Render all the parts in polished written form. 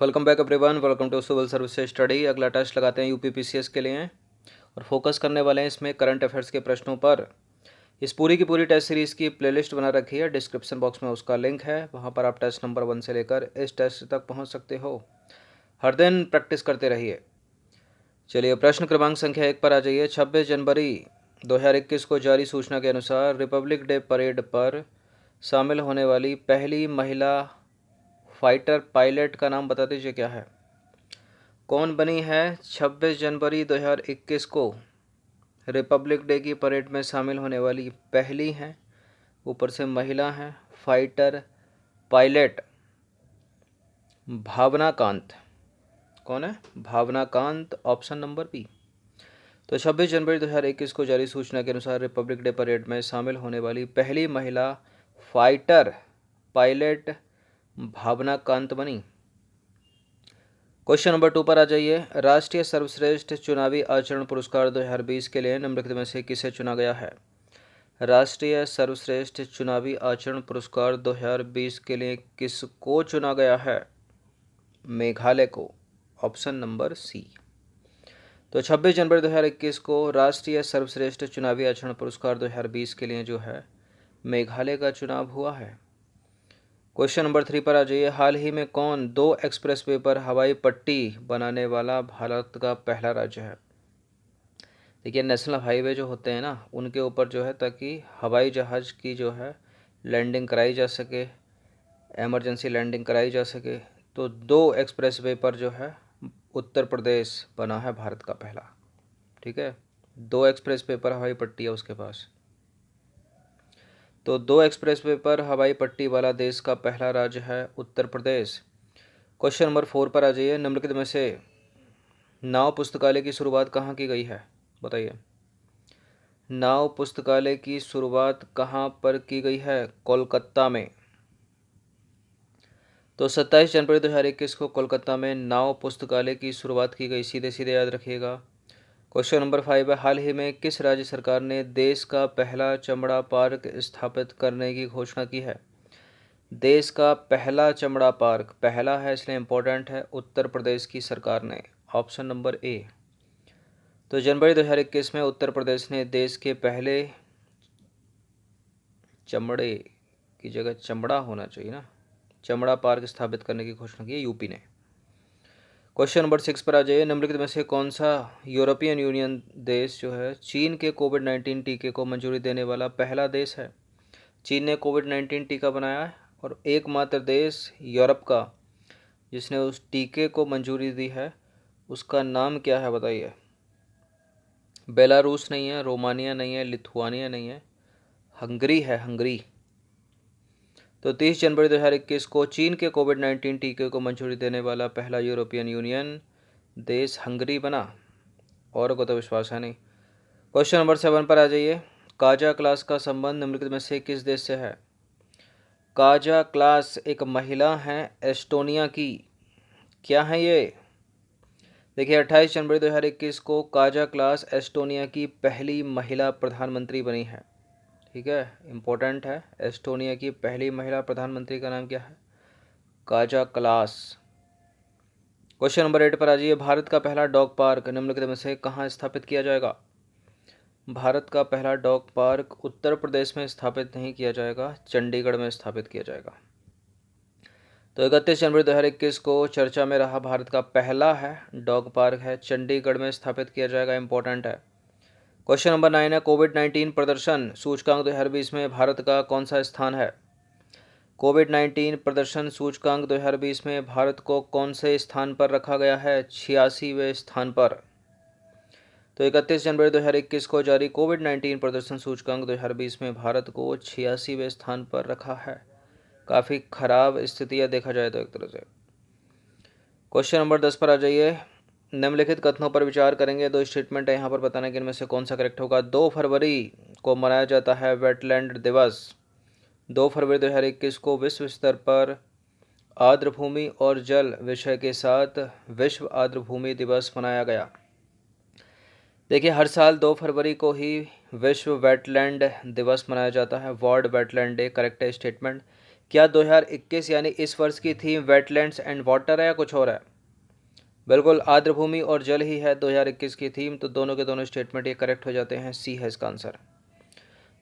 Welcome back everyone, welcome to civil service study. अगला test लगाते हैं यूपीपीसीएस के लिए और फोकस करने वाले हैं इसमें करंट अफेयर्स के प्रश्नों पर। इस पूरी की पूरी टेस्ट सीरीज़ की प्लेलिस्ट बना रखी है, डिस्क्रिप्शन बॉक्स में उसका लिंक है, वहाँ पर आप टेस्ट नंबर 1 से लेकर इस टेस्ट तक पहुँच सकते हो। हर दिन प्रैक्टिस करते रहिए। चलिए प्रश्न क्रमांक संख्या 1 पर आ जाइए। 26 जनवरी 2021 को जारी सूचना के अनुसार रिपब्लिक डे परेड पर शामिल होने वाली पहली महिला फाइटर पायलट का नाम बता दीजिए क्या है। कौन बनी है 26 जनवरी 2021 को रिपब्लिक डे की परेड में शामिल होने वाली पहली हैं, ऊपर से महिला हैं, फाइटर पायलट? भावना कांत। कौन है? भावना कांत, ऑप्शन नंबर बी। तो 26 जनवरी 2021 को जारी सूचना के अनुसार रिपब्लिक डे परेड में शामिल होने वाली पहली महिला फाइटर पायलट भावना कांत बनी। क्वेश्चन नंबर 2 पर आ जाइए। राष्ट्रीय सर्वश्रेष्ठ चुनावी आचरण पुरस्कार 2020 के लिए निम्नलिखित में से किसे चुना गया है? राष्ट्रीय सर्वश्रेष्ठ चुनावी आचरण पुरस्कार 2020 के लिए किसको चुना गया है? मेघालय को, ऑप्शन नंबर सी। तो 26 जनवरी 2021 को राष्ट्रीय सर्वश्रेष्ठ चुनावी आचरण पुरस्कार 2020 के लिए जो है मेघालय का चुनाव हुआ है। क्वेश्चन नंबर 3 पर आ जाइए। हाल ही में कौन 2 एक्सप्रेसवे पर हवाई पट्टी बनाने वाला भारत का पहला राज्य है? देखिए, नेशनल हाईवे जो होते हैं ना, उनके ऊपर जो है ताकि हवाई जहाज़ की जो है लैंडिंग कराई जा सके, एमरजेंसी लैंडिंग कराई जा सके, तो 2 एक्सप्रेसवे पर जो है उत्तर प्रदेश बना है भारत का पहला। ठीक है, 2 एक्सप्रेसवे पर हवाई पट्टी है उसके पास, तो 2 एक्सप्रेसवे पर हवाई पट्टी वाला देश का पहला राज्य है उत्तर प्रदेश। क्वेश्चन नंबर 4 पर आ जाइए। निम्नलिखित में से नाव पुस्तकालय की शुरुआत कहाँ की गई है? बताइए। नाव पुस्तकालय की शुरुआत कहाँ पर की गई है? कोलकाता में। तो 27 जनवरी 2021 को कोलकाता में नाव पुस्तकालय की शुरुआत की गई, सीधे सीधे याद रखिएगा। क्वेश्चन नंबर 5 है। हाल ही में किस राज्य सरकार ने देश का पहला चमड़ा पार्क स्थापित करने की घोषणा की है? देश का पहला चमड़ा पार्क, पहला है इसलिए इम्पोर्टेंट है, उत्तर प्रदेश की सरकार ने, ऑप्शन नंबर ए। तो जनवरी 2021 में उत्तर प्रदेश ने देश के पहले चमड़े की जगह चमड़ा होना चाहिए ना, चमड़ा पार्क स्थापित करने की घोषणा की यूपी ने। क्वेश्चन नंबर 6 पर आ जाइए। निम्नलिखित में से कौन सा यूरोपियन यूनियन देश जो है चीन के कोविड-19 टीके को मंजूरी देने वाला पहला देश है? चीन ने कोविड-19 टीका बनाया है और एकमात्र देश यूरोप का जिसने उस टीके को मंजूरी दी है, उसका नाम क्या है बताइए। बेलारूस नहीं है, रोमानिया नहीं है, लिथुआनिया नहीं है, हंगरी है, हंगरी। तो 30 जनवरी 2021 को चीन के कोविड-19 टीके को मंजूरी देने वाला पहला यूरोपियन यूनियन देश हंगरी बना, और को तो विश्वास है नहीं। क्वेश्चन नंबर 7 पर आ जाइए। काजा क्लास का संबंध निम्नलिखित में से किस देश से है? काजा क्लास एक महिला हैं एस्टोनिया की। क्या है ये? देखिए, 28 जनवरी 2021 को काजा क्लास एस्टोनिया की पहली महिला प्रधानमंत्री बनी है। ठीक है, इम्पोर्टेंट है। एस्टोनिया की पहली महिला प्रधानमंत्री का नाम क्या है? काजा क्लास। क्वेश्चन नंबर 8 पर आ जाइए। भारत का पहला डॉग पार्क निम्नलिखित में से कहाँ स्थापित किया जाएगा? भारत का पहला डॉग पार्क उत्तर प्रदेश में स्थापित नहीं किया जाएगा, चंडीगढ़ में स्थापित किया जाएगा। तो 31 जनवरी 2021 को चर्चा में रहा भारत का पहला है डॉग पार्क है, चंडीगढ़ में स्थापित किया जाएगा, इंपॉर्टेंट है। क्वेश्चन नंबर 9 है। कोविड-19 प्रदर्शन सूचकांक 2020 में भारत का कौन सा स्थान है? कोविड-19 प्रदर्शन सूचकांक 2020 में भारत को कौन से स्थान पर रखा गया है? 86वें स्थान पर। तो 31 जनवरी 2021 को जारी कोविड-19 प्रदर्शन सूचकांक 2020 में भारत को 86वें स्थान पर रखा है। काफ़ी खराब स्थितियाँ देखा जाए तो एक तरह से। क्वेश्चन नंबर 10 पर आ जाइए। निम्नलिखित कथनों पर विचार करेंगे। 2 स्टेटमेंट है यहाँ पर, बताने कि इनमें से कौन सा करेक्ट होगा। 2 फरवरी को मनाया जाता है वेटलैंड दिवस। 2 फरवरी 2021 को विश्व स्तर पर आर्द्रभूमि और जल विषय के साथ विश्व आर्द्रभूमि दिवस मनाया गया। देखिए, हर साल 2 फरवरी को ही विश्व वेटलैंड दिवस मनाया जाता है, वर्ल्ड वेटलैंड डे, करेक्ट है स्टेटमेंट। क्या 2021 यानी इस वर्ष की थीम वेटलैंड्स एंड वाटर है या कुछ और है? बिल्कुल आर्द्रभूमि और जल ही है 2021 की थीम, तो दोनों के दोनों स्टेटमेंट ये करेक्ट हो जाते हैं, सी है इसका आंसर।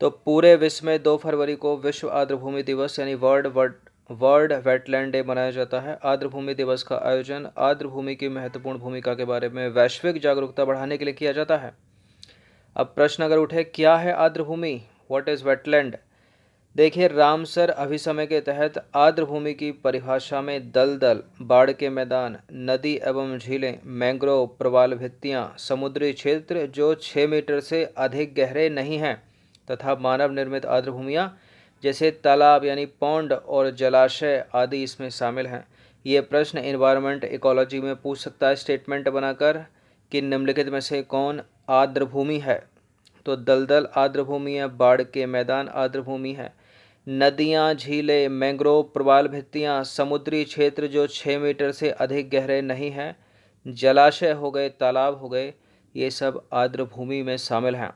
तो पूरे विश्व में 2 फरवरी को विश्व आर्द्रभूमि दिवस यानी वर्ल्ड वेटलैंड डे मनाया जाता है। आर्द्रभूमि दिवस का आयोजन आर्द्रभूमि की महत्वपूर्ण भूमिका के बारे में वैश्विक जागरूकता बढ़ाने के लिए किया जाता है। अब प्रश्न अगर उठे, क्या है आर्द्रभूमि, व्हाट इज वेटलैंड? देखिए, रामसर अभिसमय के तहत आर्द्रभूमि की परिभाषा में दलदल, बाढ़ के मैदान, नदी एवं झीलें, मैंग्रोव, प्रवाल भित्तियाँ, समुद्री क्षेत्र जो 6 मीटर से अधिक गहरे नहीं हैं तथा मानव निर्मित आर्द्रभूमियाँ जैसे तालाब यानी पौंड और जलाशय आदि इसमें शामिल हैं। ये प्रश्न इन्वायरमेंट इकोलॉजी में पूछ सकता है स्टेटमेंट बनाकर कि निम्नलिखित में से कौन आर्द्रभूमि है। तो दलदल आर्द्रभूमि है, बाढ़ के मैदान आर्द्रभूमि है, नदियाँ, झीलें, मैंग्रोव, प्रवाल भित्तियाँ, समुद्री क्षेत्र जो 6 मीटर से अधिक गहरे नहीं हैं, जलाशय हो गए, तालाब हो गए, ये सब आर्द्रभूमि में शामिल हैं।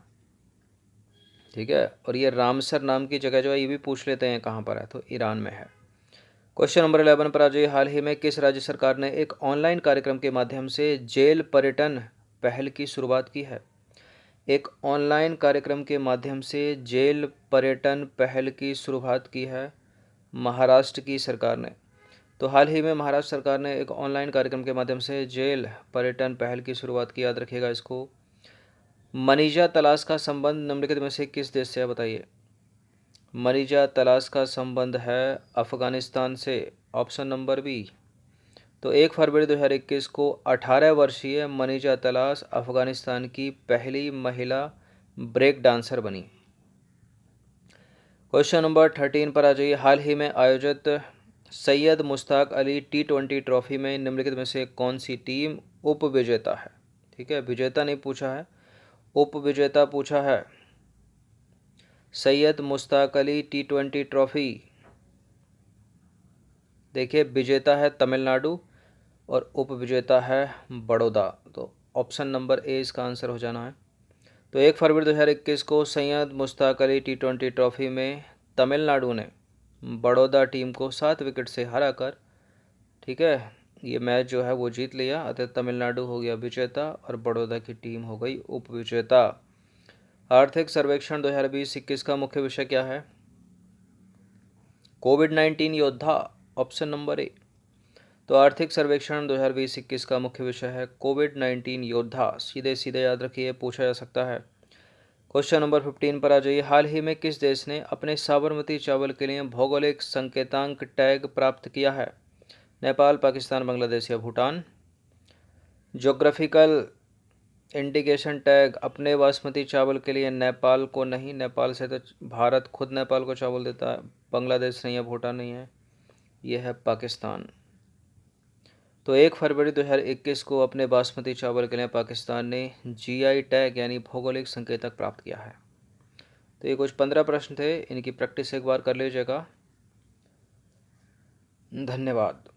ठीक है, और ये रामसर नाम की जगह जो है ये भी पूछ लेते हैं कहाँ पर है, तो ईरान में है। क्वेश्चन नंबर 11 पर आ जाइए। हाल ही में किस राज्य सरकार ने एक ऑनलाइन कार्यक्रम के माध्यम से जेल पर्यटन पहल की शुरुआत की है? एक ऑनलाइन कार्यक्रम के माध्यम से जेल पर्यटन पहल की शुरुआत की है महाराष्ट्र की सरकार ने। तो हाल ही में महाराष्ट्र सरकार ने एक ऑनलाइन कार्यक्रम के माध्यम से जेल पर्यटन पहल की शुरुआत की, याद रखिएगा इसको। मनीजा तलाश का संबंध निम्नलिखित में से किस देश से है, बताइए? मनीजा तलाश का संबंध है अफगानिस्तान से, ऑप्शन नंबर बी। तो 1 फरवरी 2021 को 18 वर्षीय मनीजा तलाश अफगानिस्तान की पहली महिला ब्रेक डांसर बनी। क्वेश्चन नंबर 13 पर आ जाइए। हाल ही में आयोजित सैयद मुश्ताक अली T20 ट्रॉफी में निम्नलिखित में से कौन सी टीम उप विजेता है? ठीक है, विजेता नहीं पूछा है, उप विजेता पूछा है। सैयद मुश्ताक अली T20 ट्रॉफी, देखिए विजेता है तमिलनाडु और उप विजेता है बड़ौदा। तो ऑप्शन नंबर ए इसका आंसर हो जाना है। तो 1 फरवरी 2021 को सैयद मुश्ताक अली T20 ट्रॉफी में तमिलनाडु ने बड़ौदा टीम को 7 विकेट से हराकर, ठीक है, ये मैच जो है वो जीत लिया। अतः तमिलनाडु हो गया विजेता और बड़ौदा की टीम हो गई उप विजेता। आर्थिक सर्वेक्षण 2020-21 का मुख्य विषय क्या है? कोविड-19 योद्धा, ऑप्शन नंबर ए। तो आर्थिक सर्वेक्षण 2020-21 का मुख्य विषय है कोविड-19 योद्धा। सीधे सीधे याद रखिए, पूछा जा सकता है। क्वेश्चन नंबर 15 पर आ जाइए। हाल ही में किस देश ने अपने साबरमती चावल के लिए भौगोलिक संकेतांक टैग प्राप्त किया है? नेपाल, पाकिस्तान, बांग्लादेश या भूटान? ज्योग्राफिकल इंडिकेशन टैग अपने बासमती चावल के लिए नेपाल को नहीं, नेपाल से तो भारत खुद नेपाल को चावल देता है, बांग्लादेश नहीं है, भूटान नहीं है, यह है पाकिस्तान। तो 1 फरवरी 2021 को अपने बासमती चावल के लिए पाकिस्तान ने GI टैग यानी भौगोलिक संकेतक प्राप्त किया है। तो ये कुछ 15 प्रश्न थे, इनकी प्रैक्टिस एक बार कर लीजिएगा। धन्यवाद।